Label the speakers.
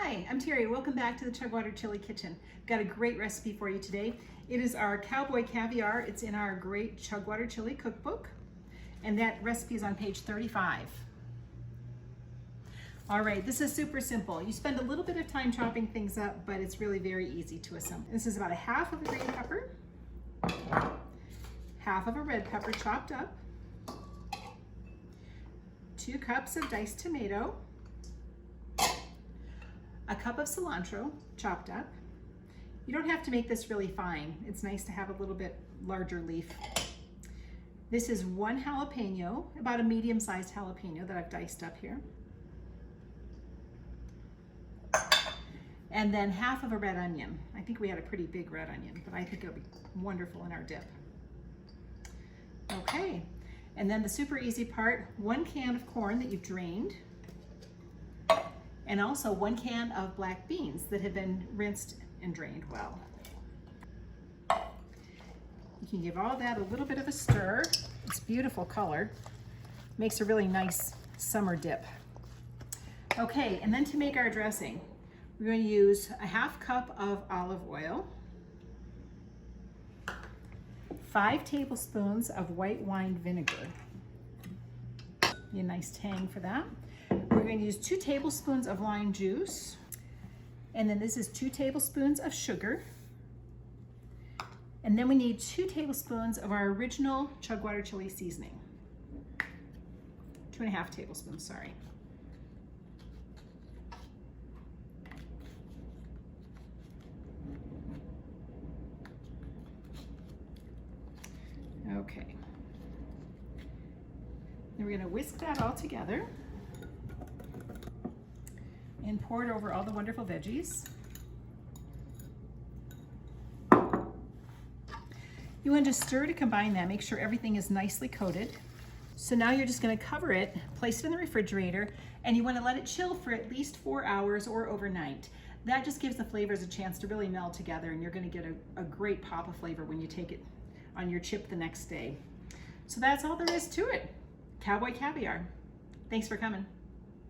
Speaker 1: Hi, I'm Terry. Welcome back to the Chugwater Chili Kitchen. Got a great recipe for you today. It is our Cowboy Caviar. It's in our great Chugwater Chili cookbook, and that recipe is on page 35. All right, this is super simple. You spend a little bit of time chopping things up, but it's really very easy to assemble. This is about a half of a green pepper, half of a red pepper chopped up, 2 cups of diced tomato, a cup of cilantro chopped up. You don't have to make this really fine. It's nice to have a little bit larger leaf. This is 1 jalapeno, about a medium-sized jalapeno that I've diced up here. And then half of a red onion. I think we had a pretty big red onion, but I think it'll be wonderful in our dip. Okay, and then the super easy part, 1 can of corn that you've drained, and also 1 can of black beans that have been rinsed and drained well. You can give all that a little bit of a stir. It's beautiful color. Makes a really nice summer dip. Okay, and then to make our dressing, we're going to use a half cup of olive oil, 5 tablespoons of white wine vinegar. Be a nice tang for that. We're going to use 2 tablespoons of lime juice, and then this is 2 tablespoons of sugar, and then we need 2 tablespoons of our original Chugwater chili seasoning. 2.5 tablespoons, sorry. Okay. Then we're going to whisk that all together and pour it over all the wonderful veggies. You want to stir to combine that, make sure everything is nicely coated. So now you're just going to cover it, place it in the refrigerator, and you want to let it chill for at least 4 hours or overnight. That just gives the flavors a chance to really meld together, and you're going to get a great pop of flavor when you take it on your chip the next day. So that's all there is to it. Cowboy Caviar. Thanks for coming.